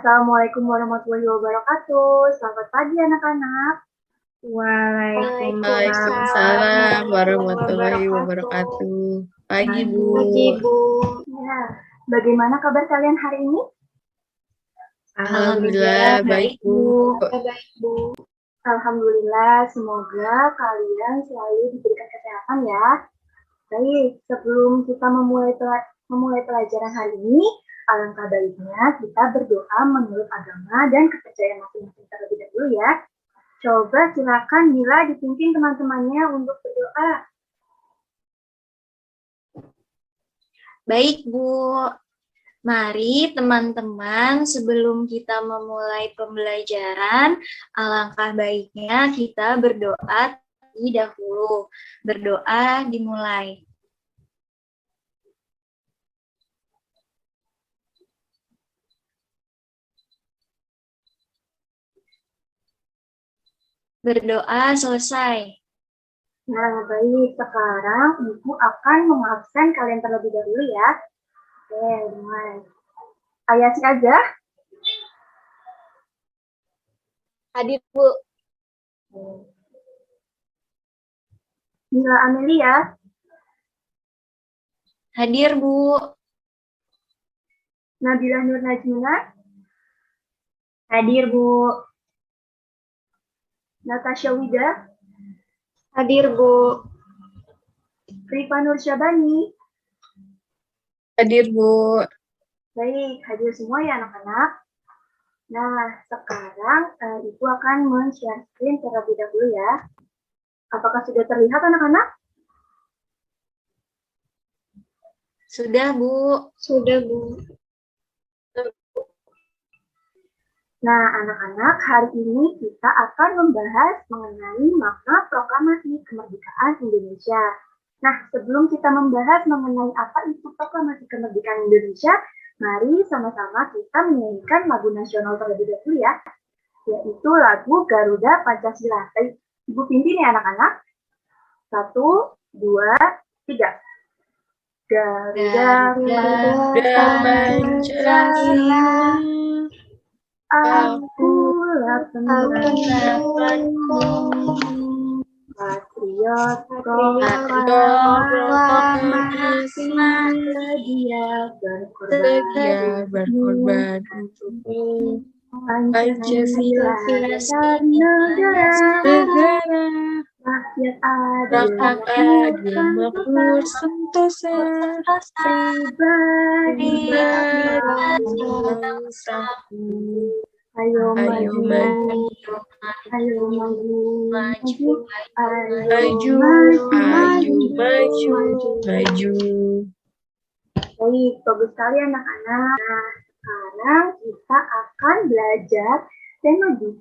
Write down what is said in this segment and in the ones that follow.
Assalamualaikum warahmatullahi wabarakatuh. Selamat pagi anak-anak. Waalaikumsalam warahmatullahi wabarakatuh. Pagi, Bu. Ya, bagaimana kabar kalian hari ini? Alhamdulillah baik, Bu. Alhamdulillah, semoga kalian selalu diberikan kesehatan ya. Baik, sebelum kita memulai pelajaran hari ini, alangkah baiknya kita berdoa menurut agama dan kepercayaan masing-masing terlebih dahulu ya. Coba silakan Mila dipimpin teman-temannya untuk berdoa. Baik, Bu. Mari teman-teman, sebelum kita memulai pembelajaran, alangkah baiknya kita berdoa terlebih dahulu. Berdoa dimulai. Berdoa selesai. Nah, baik. Sekarang Ibu akan mengabsen kalian terlebih dahulu ya. Oke, mulai. Ayasi aja. Hadir, Bu. Mila Amelia. Hadir, Bu. Nabila Nur Najmina. Hadir, Bu. Natasha Wida. Hadir, Bu. Rifa Nur Syabani. Hadir, Bu. Baik, hadir semua ya anak-anak. Nah, sekarang Ibu akan men-share screen terlebih dahulu ya. Apakah sudah terlihat anak-anak? Sudah, Bu. Sudah, Bu. Nah, anak-anak, hari ini kita akan membahas mengenai makna proklamasi kemerdekaan Indonesia. Nah, sebelum kita membahas mengenai apa itu proklamasi kemerdekaan Indonesia, mari sama-sama kita menyanyikan lagu nasional terlebih dahulu ya, yaitu lagu Garuda Pancasila. Ibu pimpin ya anak-anak. 1, 2, 3. Garuda Pancasila, akulah pendapatku, patriot proklamasi, sedia berkorban untukmu. Pancasila dan negara, rakyat adil makmur sentosa, pribadi bangsaku. Ayo maju, Baik, bagus sekali anak-anak. Nah, sekarang kita akan belajar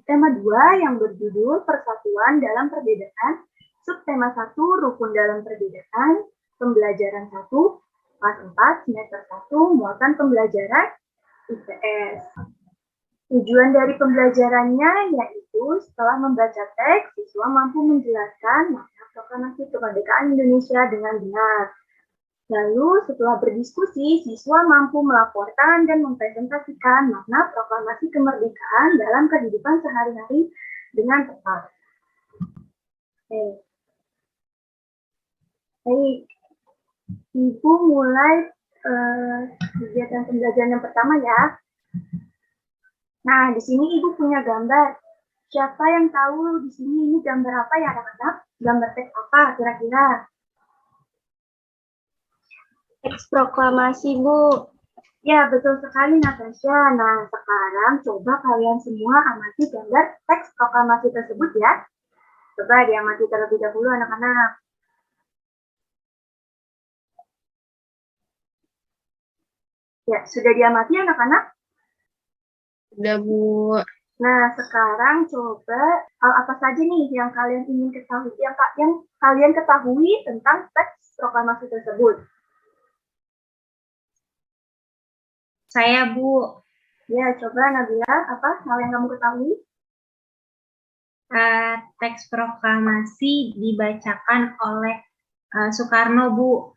tema 2 yang berjudul Persatuan dalam Perbedaan, subtema 1 Rukun dalam Perbedaan, pembelajaran 1, kelas 4, semester 1, muatan pembelajaran IPS. Tujuan dari pembelajarannya yaitu setelah membaca teks, siswa mampu menjelaskan makna proklamasi kemerdekaan Indonesia dengan benar. Lalu setelah berdiskusi, siswa mampu melaporkan dan mempresentasikan makna proklamasi kemerdekaan dalam kehidupan sehari-hari dengan tepat. Baik, Ibu mulai kegiatan pembelajaran yang pertama ya. Nah, di sini Ibu punya gambar. Siapa yang tahu di sini ini gambar apa ya anak-anak? Gambar teks apa kira-kira? Teks proklamasi, Bu. Ya, betul sekali Natasha. Nah, sekarang coba kalian semua amati gambar teks proklamasi tersebut ya. Coba diamati terlebih dahulu anak-anak. Ya, sudah diamati anak-anak? Sudah, Bu. Nah, sekarang coba hal apa saja nih yang kalian ingin ketahui, yang kalian ketahui tentang teks proklamasi tersebut? Saya, Bu. Ya, coba Nabila, apa hal yang kamu ketahui? Teks proklamasi dibacakan oleh Soekarno, Bu.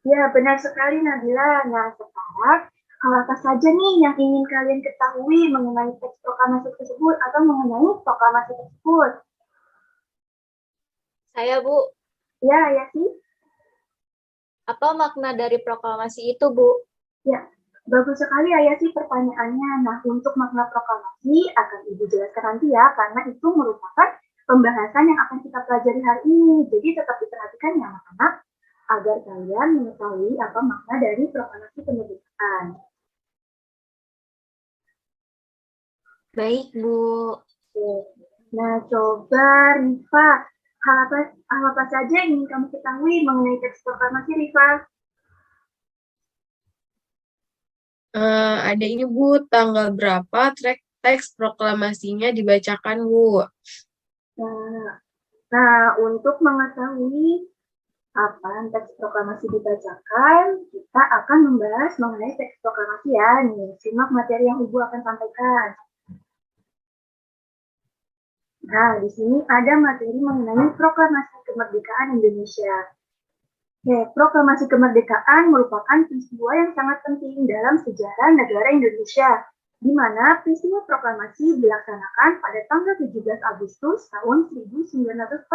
Ya, benar sekali Nabila. Nah, sekarang Hal apa saja nih yang ingin kalian ketahui mengenai teks proklamasi tersebut atau mengenai proklamasi tersebut? Saya, Bu. Ya sih. Apa makna dari proklamasi itu, Bu? Ya, bagus sekali sih pertanyaannya. Nah, untuk makna proklamasi akan Ibu jelaskan nanti ya, karena itu merupakan pembahasan yang akan kita pelajari hari ini. Jadi tetap diperhatikan ya anak-anak, agar kalian mengetahui apa makna dari proklamasi kemerdekaan. Baik, Bu. Oke. Nah, coba Rifa, hal apa saja yang ingin kamu ketahui mengenai teks proklamasi, Rifa? Ada ini Bu, tanggal berapa teks proklamasinya dibacakan Bu? Nah, untuk mengetahui kapan teks proklamasi dibacakan, kita akan membahas mengenai teks proklamasi ya. Nih, simak materi yang Ibu akan sampaikan. Nah, di sini ada materi mengenai proklamasi kemerdekaan Indonesia. Oke, proklamasi kemerdekaan merupakan peristiwa yang sangat penting dalam sejarah negara Indonesia, di mana peristiwa proklamasi dilaksanakan pada tanggal 17 Agustus tahun 1945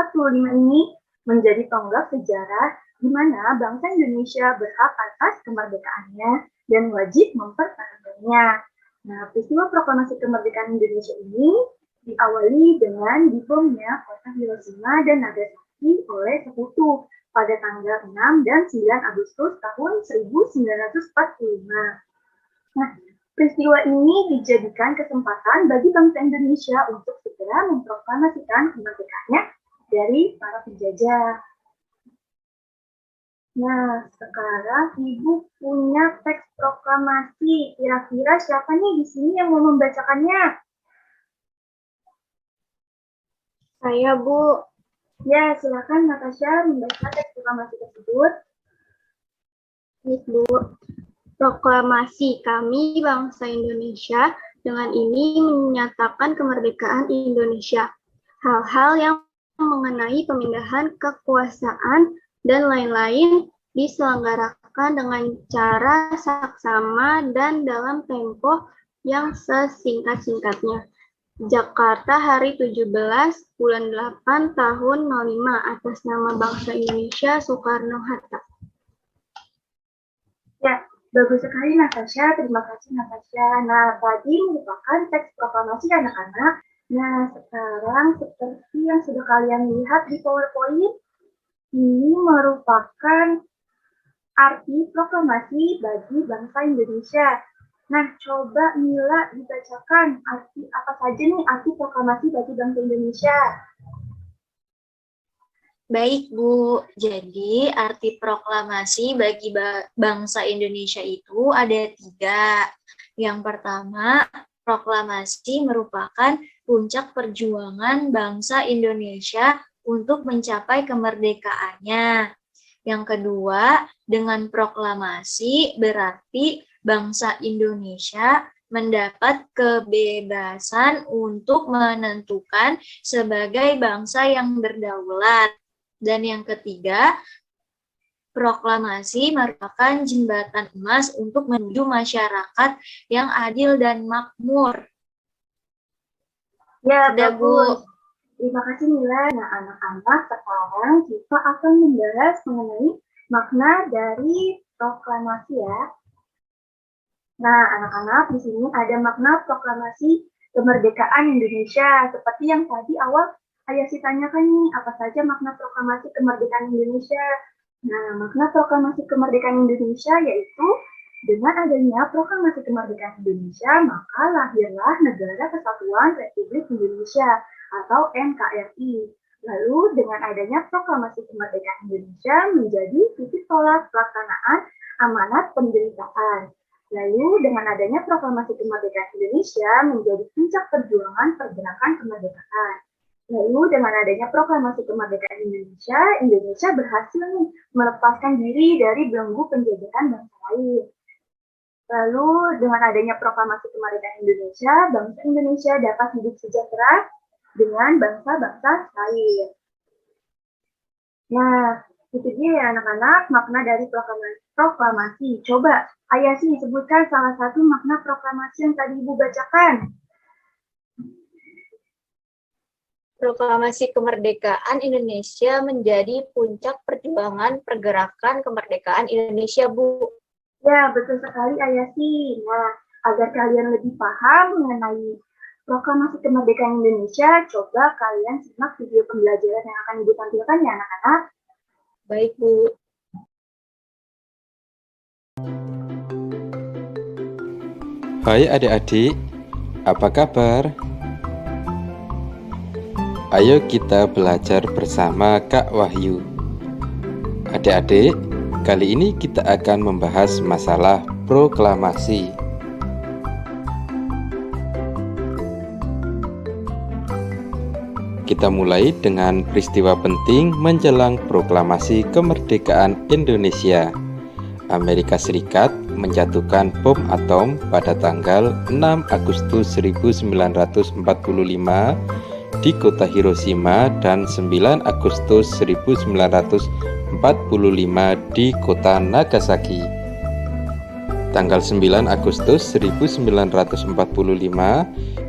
ini menjadi tonggak sejarah di mana bangsa Indonesia berhak atas kemerdekaannya dan wajib mempertahankannya. Nah, peristiwa proklamasi kemerdekaan Indonesia ini diawali dengan dibomnya kota Hiroshima dan Nagasaki oleh Sekutu pada tanggal 6 dan 9 Agustus tahun 1945. Nah, peristiwa ini dijadikan kesempatan bagi bangsa Indonesia untuk segera memproklamasikan kemerdekaannya dari para penjajah. Nah, sekarang Ibu punya teks proklamasi. Kira-kira siapa nih di sini yang mau membacakannya? Saya, Bu. Ya, silakan Natasha membaca teks proklamasi tersebut. Bu. Proklamasi kami bangsa Indonesia dengan ini menyatakan kemerdekaan Indonesia. Hal-hal yang mengenai pemindahan kekuasaan dan lain-lain diselenggarakan dengan cara saksama dan dalam tempo yang sesingkat-singkatnya. Jakarta, hari 17 bulan 8 tahun 05 atas nama bangsa Indonesia Soekarno-Hatta. Ya, bagus sekali Natasha. Terima kasih Natasha. Nah, tadi merupakan teks proklamasi anak-anak. Nah, sekarang seperti yang sudah kalian lihat di PowerPoint, ini merupakan arti proklamasi bagi bangsa Indonesia. Nah, coba Mila dibacakan arti apa saja nih arti proklamasi bagi bangsa Indonesia. Baik, Bu. Jadi, arti proklamasi bagi bangsa Indonesia itu ada 3. Yang pertama, proklamasi merupakan puncak perjuangan bangsa Indonesia untuk mencapai kemerdekaannya. Yang kedua, dengan proklamasi berarti bangsa Indonesia mendapat kebebasan untuk menentukan sebagai bangsa yang berdaulat. Dan yang ketiga, proklamasi merupakan jembatan emas untuk menuju masyarakat yang adil dan makmur. Ya, Sudah, Bu. Terima kasih Mila. Nah, anak-anak, sekarang kita akan membahas mengenai makna dari proklamasi ya. Nah, anak-anak, di sini ada makna proklamasi kemerdekaan Indonesia. Seperti yang tadi awal Ayasi tanyakan nih, apa saja makna proklamasi kemerdekaan Indonesia? Nah, makna proklamasi kemerdekaan Indonesia yaitu dengan adanya proklamasi kemerdekaan Indonesia, maka lahirlah Negara Kesatuan Republik Indonesia atau NKRI. Lalu dengan adanya proklamasi kemerdekaan Indonesia menjadi titik tolak pelaksanaan amanat penderitaan. Lalu dengan adanya proklamasi kemerdekaan Indonesia menjadi puncak perjuangan pergerakan kemerdekaan. Lalu dengan adanya proklamasi kemerdekaan Indonesia, Indonesia berhasil nih melepaskan diri dari belenggu penjajahan bangsa lain. Lalu dengan adanya proklamasi kemerdekaan Indonesia, bangsa Indonesia dapat hidup sejahtera dengan bangsa-bangsa lain. Nah, itu dia ya anak-anak makna dari Proklamasi. Coba, Ayasi sebutkan salah satu makna proklamasi yang tadi Ibu bacakan. Proklamasi kemerdekaan Indonesia menjadi puncak perjuangan pergerakan kemerdekaan Indonesia, Bu. Ya, betul sekali Ayasi. Nah, agar kalian lebih paham mengenai proklamasi kemerdekaan Indonesia, coba kalian simak video pembelajaran yang akan Ibu tampilkan ya anak-anak. Baik, Bu. Hai adik-adik, apa kabar? Ayo kita belajar bersama Kak Wahyu. Adik-adik, kali ini kita akan membahas masalah proklamasi. Kita mulai dengan peristiwa penting menjelang proklamasi kemerdekaan Indonesia. Amerika Serikat menjatuhkan bom atom pada tanggal 6 Agustus 1945 di kota Hiroshima dan 9 Agustus 1945 di kota Nagasaki. Tanggal 9 Agustus 1945,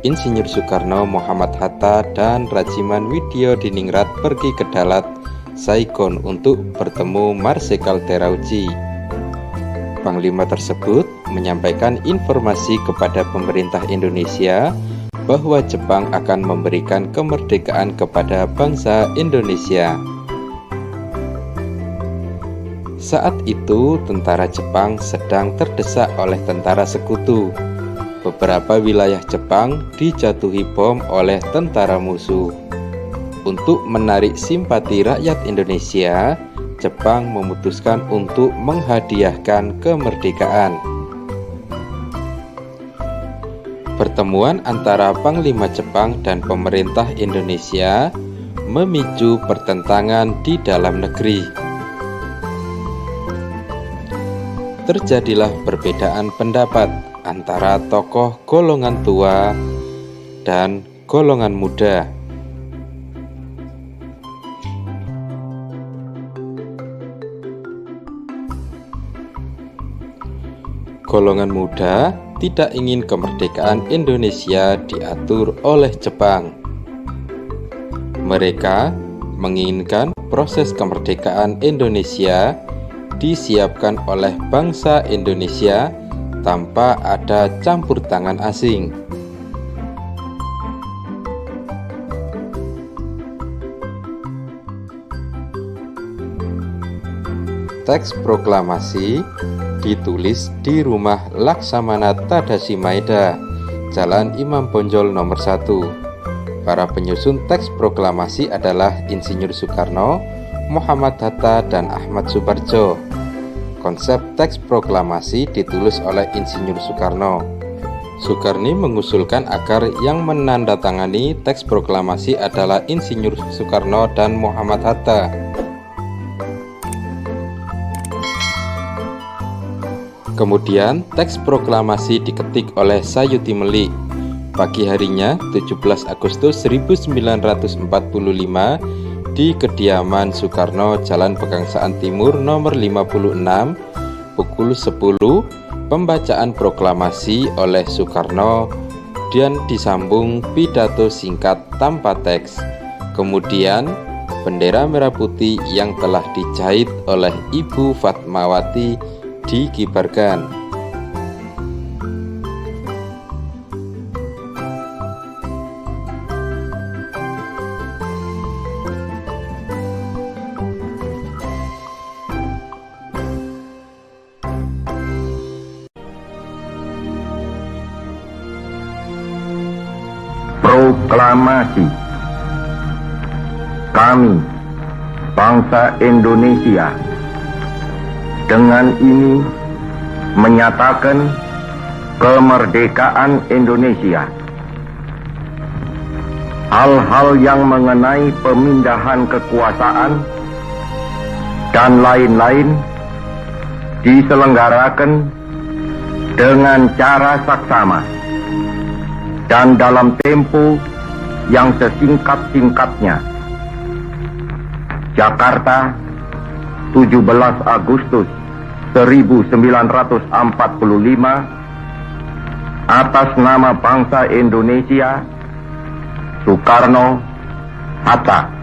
Insinyur Soekarno, Muhammad Hatta, dan Rajiman Widyodiningrat pergi ke Dalat, Saigon untuk bertemu Marsekal Terauchi. Panglima tersebut menyampaikan informasi kepada pemerintah Indonesia bahwa Jepang akan memberikan kemerdekaan kepada bangsa Indonesia. Saat itu, tentara Jepang sedang terdesak oleh tentara sekutu. Beberapa wilayah Jepang dijatuhi bom oleh tentara musuh. Untuk menarik simpati rakyat Indonesia, Jepang memutuskan untuk menghadiahkan kemerdekaan. Pertemuan antara Panglima Jepang dan pemerintah Indonesia memicu pertentangan di dalam negeri. Terjadilah perbedaan pendapat antara tokoh golongan tua dan golongan muda. Golongan muda tidak ingin kemerdekaan Indonesia diatur oleh Jepang. Mereka menginginkan proses kemerdekaan Indonesia disiapkan oleh bangsa Indonesia tanpa ada campur tangan asing. Teks proklamasi ditulis di rumah Laksamana Tadashi Maeda, Jalan Imam Bonjol nomor 1. Para penyusun teks proklamasi adalah Insinyur Soekarno, Muhammad Hatta, dan Ahmad Suparjo. Konsep teks proklamasi ditulis oleh Insinyur Soekarno. Soekarni mengusulkan agar yang menandatangani teks proklamasi adalah Insinyur Soekarno dan Muhammad Hatta. Kemudian teks proklamasi diketik oleh Sayuti Melik. Pagi harinya 17 Agustus 1945 di kediaman Soekarno, Jalan Pegangsaan Timur nomor 56, pukul 10, pembacaan proklamasi oleh Soekarno dan disambung pidato singkat tanpa teks. Kemudian bendera merah putih yang telah dijahit oleh Ibu Fatmawati dikibarkan. Proklamasi. Kami, bangsa Indonesia, dengan ini menyatakan kemerdekaan Indonesia. Hal-hal yang mengenai pemindahan kekuasaan dan lain-lain diselenggarakan dengan cara saksama dan dalam tempo yang sesingkat-singkatnya. Jakarta, 17 Agustus 1945 atas nama bangsa Indonesia, Soekarno Hatta.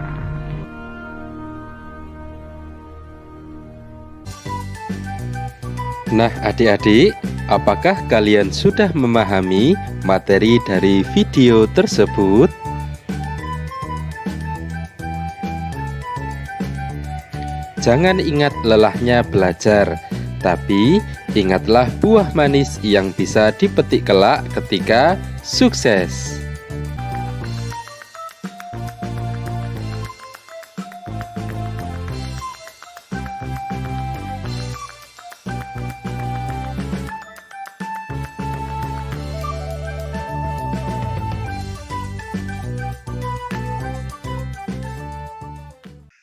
Nah, adik-adik, apakah kalian sudah memahami materi dari video tersebut? Jangan ingat lelahnya belajar, tapi ingatlah buah manis yang bisa dipetik kelak ketika sukses.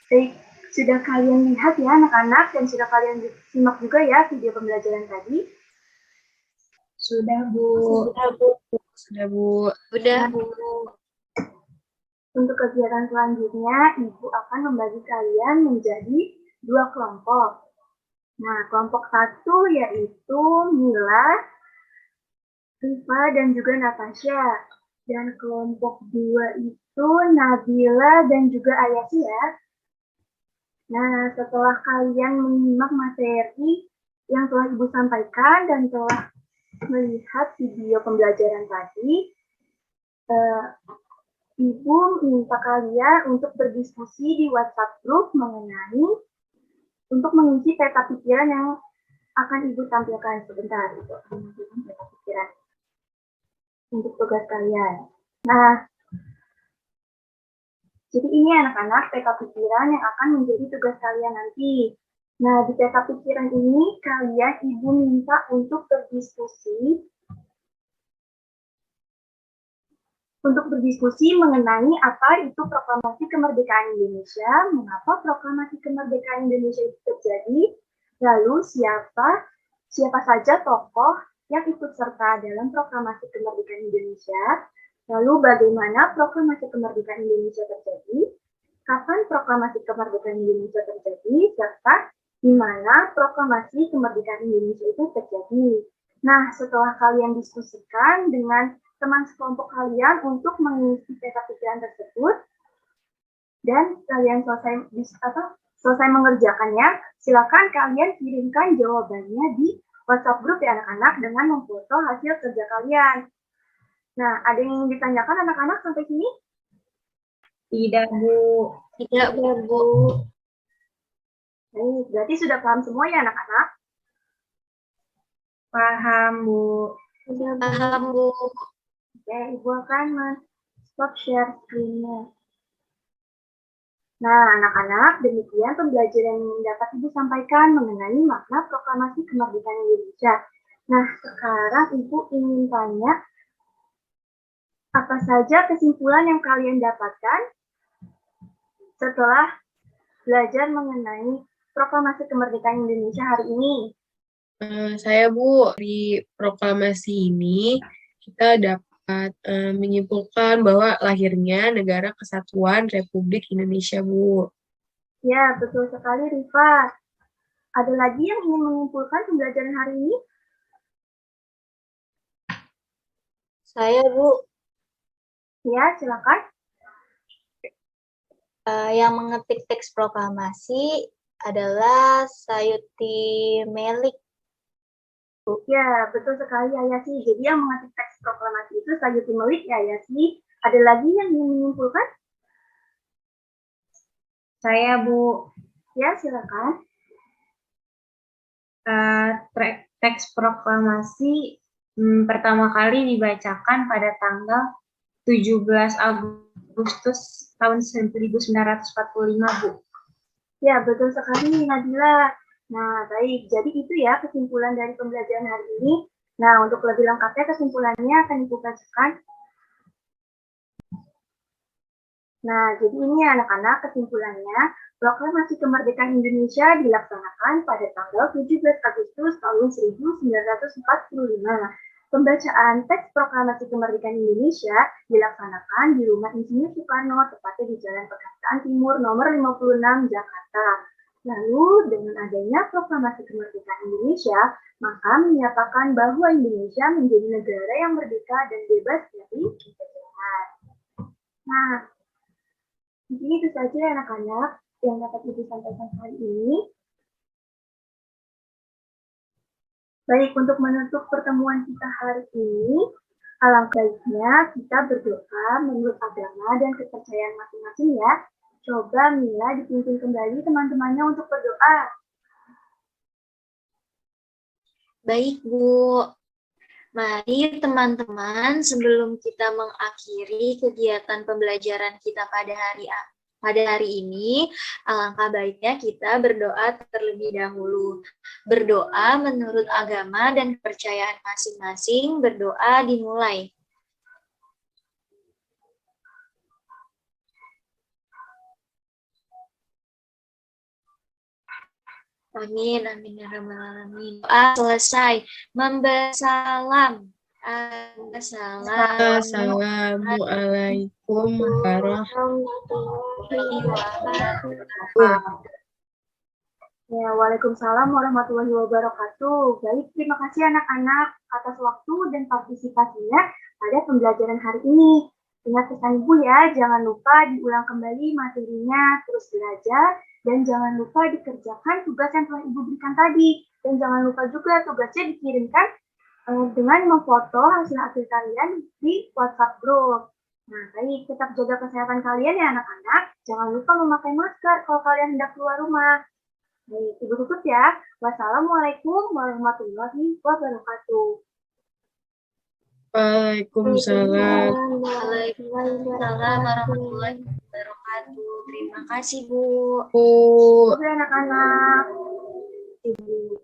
Baik, sudah kalian lihat ya anak-anak dan sudah kalian simak juga ya video pembelajaran tadi? Sudah, Bu. Sudah, Bu. Udah, Bu. Untuk kegiatan selanjutnya, Ibu akan membagi kalian menjadi 2 kelompok. Nah, kelompok 1 yaitu Mila, Rifa, dan juga Natasha. Dan kelompok 2 itu Nabila dan juga Ayasi ya. Nah, setelah kalian menyimak materi yang telah Ibu sampaikan dan telah melihat video pembelajaran tadi, Ibu minta kalian untuk berdiskusi di WhatsApp group mengenai untuk mengisi peta pikiran yang akan Ibu tampilkan sebentar. Itu akan mengisi peta pikiran untuk tugas kalian. Nah, jadi ini anak-anak peta pikiran yang akan menjadi tugas kalian nanti. Nah, di peta pikiran ini kalian Ibu minta untuk berdiskusi mengenai apa itu proklamasi kemerdekaan Indonesia, mengapa proklamasi kemerdekaan Indonesia itu terjadi, lalu siapa saja tokoh yang ikut serta dalam proklamasi kemerdekaan Indonesia, lalu bagaimana proklamasi kemerdekaan Indonesia terjadi, kapan proklamasi kemerdekaan Indonesia terjadi, serta di mana proklamasi kemerdekaan Indonesia itu terjadi. Nah, setelah kalian diskusikan dengan teman sekelompok kalian untuk mengisi peta pikiran tersebut, dan kalian selesai mengerjakannya, silakan kalian kirimkan jawabannya di WhatsApp group ya anak-anak dengan memfoto hasil kerja kalian. Nah, ada yang ingin ditanyakan anak-anak sampai sini? Tidak, Bu. Tidak, Bu. Baik, berarti sudah paham semua ya anak-anak? Paham, Bu. Sudah Paham, Bu. Oke, Ibu akan stop share screen-nya. Nah, anak-anak, demikian pembelajaran yang dapat Ibu sampaikan mengenai makna proklamasi kemerdekaan Indonesia. Nah, sekarang Ibu ingin tanya, apa saja kesimpulan yang kalian dapatkan setelah belajar mengenai proklamasi kemerdekaan Indonesia hari ini? Saya, Bu, di proklamasi ini kita dapat menyimpulkan bahwa lahirnya Negara Kesatuan Republik Indonesia, Bu. Ya, betul sekali, Rifa. Ada lagi yang ingin menyimpulkan pembelajaran hari ini? Saya, Bu. Ya, silakan. Yang mengetik teks proklamasi adalah Sayuti Melik. Ya, betul sekali Ayasi. Jadi yang mengetik teks proklamasi itu Sayuti Melik ya Ayasi. Ada lagi yang ingin menyimpulkan? Saya, Bu. Ya, silakan. Teks proklamasi pertama kali dibacakan pada tanggal 17 Agustus tahun 1945, Bu. Ya, betul sekali Nabila. Nah, baik. Jadi itu ya kesimpulan dari pembelajaran hari ini. Nah, untuk lebih lengkapnya kesimpulannya akan Ibu bacakan. Nah, jadi ini anak-anak kesimpulannya. Proklamasi kemerdekaan Indonesia dilaksanakan pada tanggal 17 Agustus tahun 1945. Pembacaan teks proklamasi kemerdekaan Indonesia dilaksanakan di Rumah Insinyur Soekarno, tepatnya di Jalan Perkantaan Timur nomor 56, Jakarta. Lalu, dengan adanya proklamasi kemerdekaan Indonesia, maka menyatakan bahwa Indonesia menjadi negara yang merdeka dan bebas dari penjajahan. Nah, mungkin itu saja ya anak-anak yang dapat Ibu sampaikan hari ini. Baik, untuk menutup pertemuan kita hari ini, alangkah baiknya kita berdoa menurut agama dan kepercayaan masing-masing ya. Coba Mila dipimpin kembali teman-temannya untuk berdoa. Baik, Bu. Mari teman-teman, sebelum kita mengakhiri kegiatan pembelajaran kita pada hari ini, alangkah baiknya kita berdoa terlebih dahulu. Berdoa menurut agama dan kepercayaan masing-masing, berdoa dimulai. Amin, amin ya rabbal alamin. Doa selesai. Membasalam. Assalamualaikum warahmatullahi wabarakatuh. Ya, Waalaikumsalam warahmatullahi wabarakatuh. Baik, terima kasih anak-anak atas waktu dan partisipasinya pada pembelajaran hari ini. Ingat pesan Ibu ya, jangan lupa diulang kembali materinya, terus belajar, dan jangan lupa dikerjakan tugas yang telah Ibu berikan tadi. Dan jangan lupa juga tugasnya dikirimkan dengan memfoto hasil akhir kalian di WhatsApp group. Nah, baik, tetap jaga kesehatan kalian ya anak-anak. Jangan lupa memakai masker kalau kalian hendak keluar rumah. Baik, Ibu tutup ya. Wassalamualaikum warahmatullahi wabarakatuh. Waalaikumsalam. Waalaikumsalam warahmatullahi wabarakatuh. Terima kasih, Bu. Oke anak-anak. Ibu.